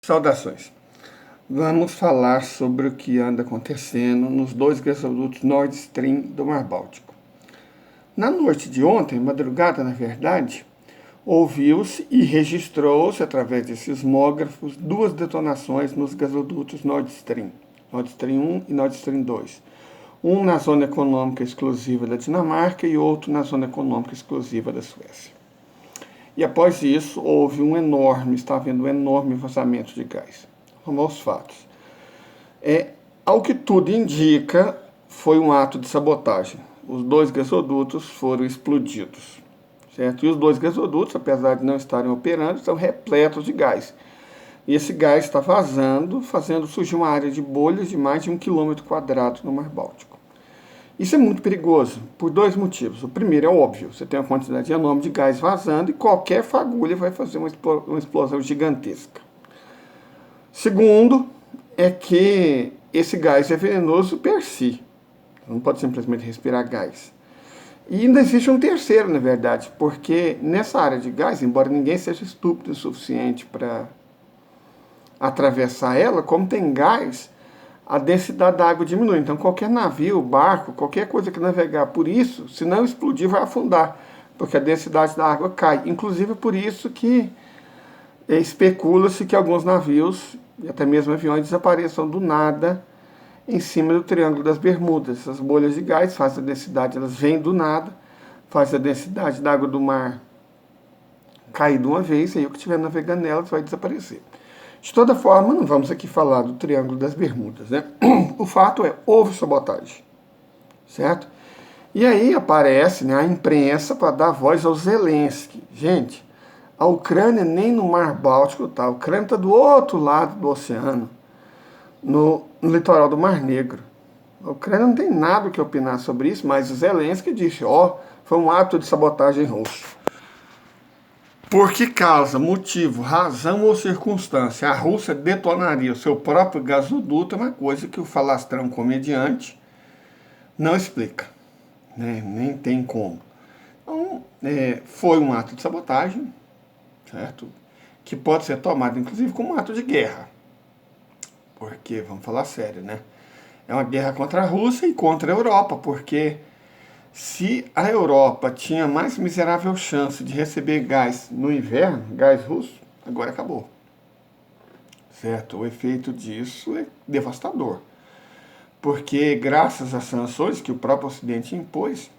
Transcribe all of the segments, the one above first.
Saudações. Vamos falar sobre o que anda acontecendo nos dois gasodutos Nord Stream do Mar Báltico. Na noite de ontem, madrugada na verdade, ouviu-se e registrou-se através de sismógrafos duas detonações nos gasodutos Nord Stream 1 e Nord Stream 2. Um na zona econômica exclusiva da Dinamarca e outro na zona econômica exclusiva da Suécia. E após isso, está havendo um enorme vazamento de gás. Vamos aos fatos. Ao que tudo indica, foi um ato de sabotagem. Os dois gasodutos foram explodidos, certo? E os dois gasodutos, apesar de não estarem operando, estão repletos de gás. E esse gás está vazando, fazendo surgir uma área de bolhas de mais de 1 km² no Mar Báltico. Isso é muito perigoso, por dois motivos. O primeiro é óbvio, você tem uma quantidade enorme de gás vazando e qualquer fagulha vai fazer uma explosão gigantesca. Segundo, é que esse gás é venenoso per si. Não pode simplesmente respirar gás. E ainda existe um terceiro, na verdade, porque nessa área de gás, embora ninguém seja estúpido o suficiente para atravessar ela, como tem gás, a densidade da água diminui. Então qualquer navio, barco, qualquer coisa que navegar por isso, se não explodir, vai afundar, porque a densidade da água cai. Inclusive por isso que especula-se que alguns navios, e até mesmo aviões, desapareçam do nada em cima do Triângulo das Bermudas. Essas bolhas de gás fazem a densidade, elas vêm do nada, faz a densidade da água do mar cair de uma vez, e aí o que estiver navegando nelas vai desaparecer. De toda forma, não vamos aqui falar do Triângulo das Bermudas, né? O fato é, houve sabotagem, certo? E aí aparece, né, a imprensa para dar voz ao Zelensky. Gente, a Ucrânia nem no Mar Báltico está, a Ucrânia está do outro lado do oceano, no litoral do Mar Negro. A Ucrânia não tem nada o que opinar sobre isso, mas o Zelensky disse, foi um ato de sabotagem russo. Por que causa, motivo, razão ou circunstância a Rússia detonaria o seu próprio gasoduto é uma coisa que o falastrão comediante não explica, né? Nem tem como. Então, foi um ato de sabotagem, certo? Que pode ser tomado, inclusive, como um ato de guerra. Porque, vamos falar sério, né? É uma guerra contra a Rússia e contra a Europa, porque se a Europa tinha mais miserável chance de receber gás no inverno, gás russo, agora acabou. Certo? O efeito disso é devastador. Porque graças às sanções que o próprio Ocidente impôs,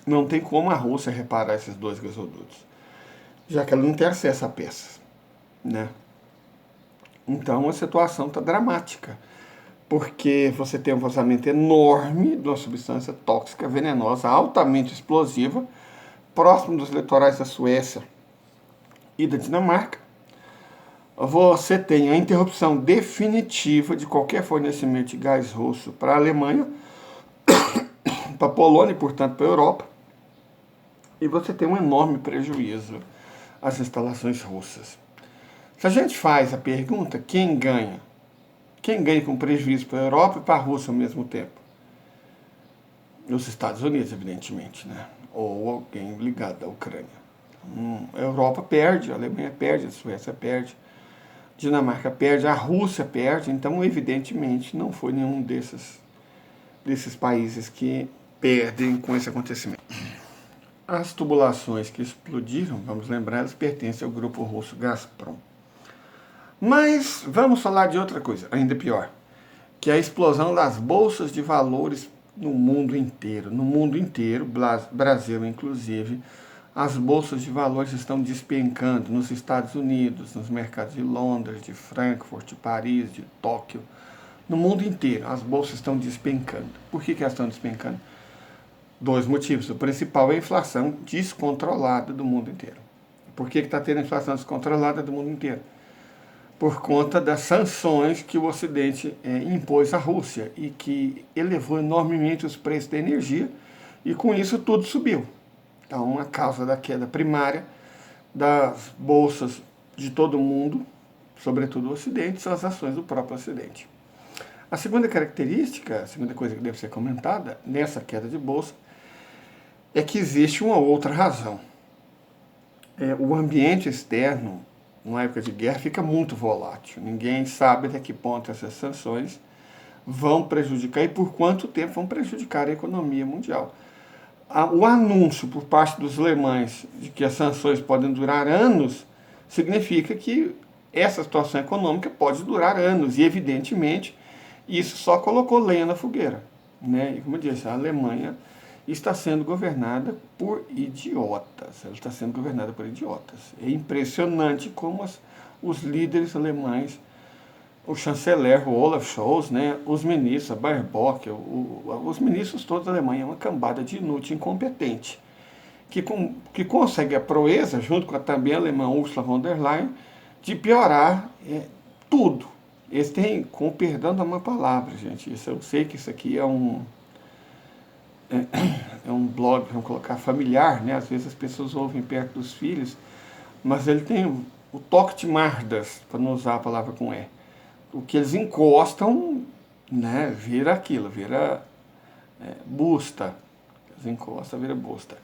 não tem como a Rússia reparar esses dois gasodutos, já que ela não tem acesso a peças, né? Então a situação está dramática, porque você tem um vazamento enorme de uma substância tóxica, venenosa, altamente explosiva, próximo dos litorais da Suécia e da Dinamarca. Você tem a interrupção definitiva de qualquer fornecimento de gás russo para a Alemanha, para a Polônia e, portanto, para a Europa. E você tem um enorme prejuízo às instalações russas. Se a gente faz a pergunta, quem ganha? Quem ganha com prejuízo para a Europa e para a Rússia ao mesmo tempo? Os Estados Unidos, evidentemente, né? Ou alguém ligado à Ucrânia. A Europa perde, a Alemanha perde, a Suécia perde, a Dinamarca perde, a Rússia perde. Então, evidentemente, não foi nenhum desses países que perdem com esse acontecimento. As tubulações que explodiram, vamos lembrar, elas pertencem ao grupo russo Gazprom. Mas vamos falar de outra coisa, ainda pior, que é a explosão das bolsas de valores no mundo inteiro. No mundo inteiro, Brasil inclusive, as bolsas de valores estão despencando nos Estados Unidos, nos mercados de Londres, de Frankfurt, de Paris, de Tóquio. No mundo inteiro, as bolsas estão despencando. Por que elas estão despencando? Dois motivos. O principal é a inflação descontrolada do mundo inteiro. Por que está tendo inflação descontrolada do mundo inteiro? Por conta das sanções que o Ocidente impôs à Rússia e que elevou enormemente os preços da energia e com isso tudo subiu. Então, a causa da queda primária das bolsas de todo o mundo, sobretudo o Ocidente, são as ações do próprio Ocidente. A segunda característica, a segunda coisa que deve ser comentada nessa queda de bolsa é que existe uma outra razão. O ambiente externo numa época de guerra, fica muito volátil. Ninguém sabe até que ponto essas sanções vão prejudicar e por quanto tempo vão prejudicar a economia mundial. O anúncio por parte dos alemães de que as sanções podem durar anos significa que essa situação econômica pode durar anos e, evidentemente, isso só colocou lenha na fogueira, né? E como eu disse, a Alemanha está sendo governada por idiotas. Ela está sendo governada por idiotas. É impressionante como os líderes alemães, o chanceler, o Olaf Scholz, né, os ministros, a Baerbock, os ministros todos da Alemanha, é uma cambada de inútil, incompetente, que consegue a proeza, junto com a também alemã Ursula von der Leyen, de piorar tudo. Eles têm, com o perdão da uma palavra, gente, eu sei que isso aqui é um blog, vamos colocar, familiar, né? Às vezes as pessoas ouvem perto dos filhos, mas ele tem o toque de mardas, para não usar a palavra com E. O que eles encostam, né, vira aquilo, vira busta. Eles encostam, vira busta.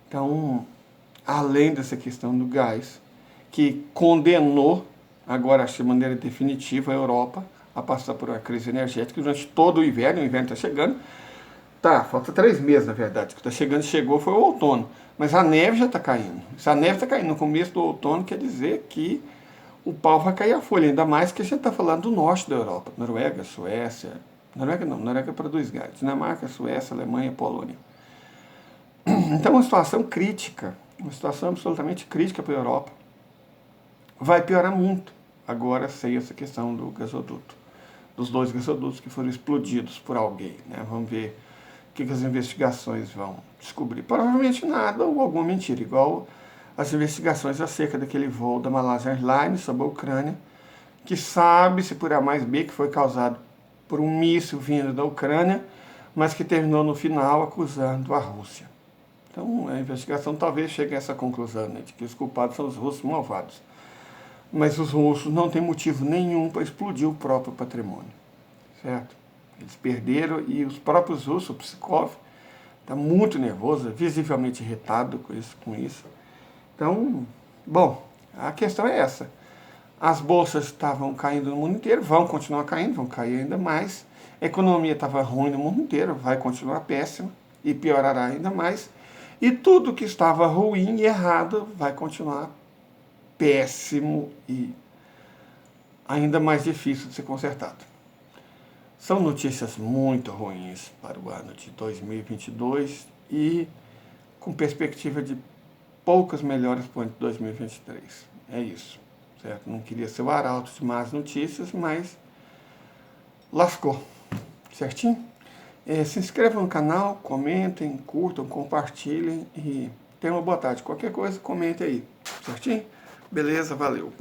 Então, além dessa questão do gás, que condenou, agora acho de maneira definitiva, a Europa a passar por uma crise energética durante todo o inverno está chegando. Tá, falta 3 meses, na verdade. O que está chegando, chegou, foi o outono. Mas a neve já está caindo. Se a neve está caindo no começo do outono, quer dizer que o pau vai cair a folha. Ainda mais que a gente está falando do norte da Europa. Noruega, Suécia. Noruega não, Noruega produz gás. Dinamarca, Suécia, Alemanha, Polônia. Então, uma situação crítica. Uma situação absolutamente crítica para a Europa. Vai piorar muito agora sem essa questão do gasoduto. Dos 2 gasodutos que foram explodidos por alguém, né? Vamos ver o que as investigações vão descobrir. Provavelmente nada ou alguma mentira, igual as investigações acerca daquele voo da Malaysia Airlines sobre a Ucrânia, que sabe-se por A mais B que foi causado por um míssil vindo da Ucrânia, mas que terminou no final acusando a Rússia. Então a investigação talvez chegue a essa conclusão, né, de que os culpados são os russos malvados. Mas os russos não têm motivo nenhum para explodir o próprio patrimônio, certo? Eles perderam e os próprios russos, o Pskov, está muito nervoso, visivelmente irritado com isso. Então, bom, a questão é essa. As bolsas estavam caindo no mundo inteiro, vão continuar caindo, vão cair ainda mais. A economia estava ruim no mundo inteiro, vai continuar péssima e piorará ainda mais. E tudo que estava ruim e errado vai continuar péssimo e ainda mais difícil de ser consertado. São notícias muito ruins para o ano de 2022 e com perspectiva de poucas melhores para o ano de 2023. É isso, certo? Não queria ser o arauto de más notícias, mas lascou, certinho? Se inscrevam no canal, comentem, curtam, compartilhem e tenham uma boa tarde. Qualquer coisa, comente aí, certinho? Beleza, valeu.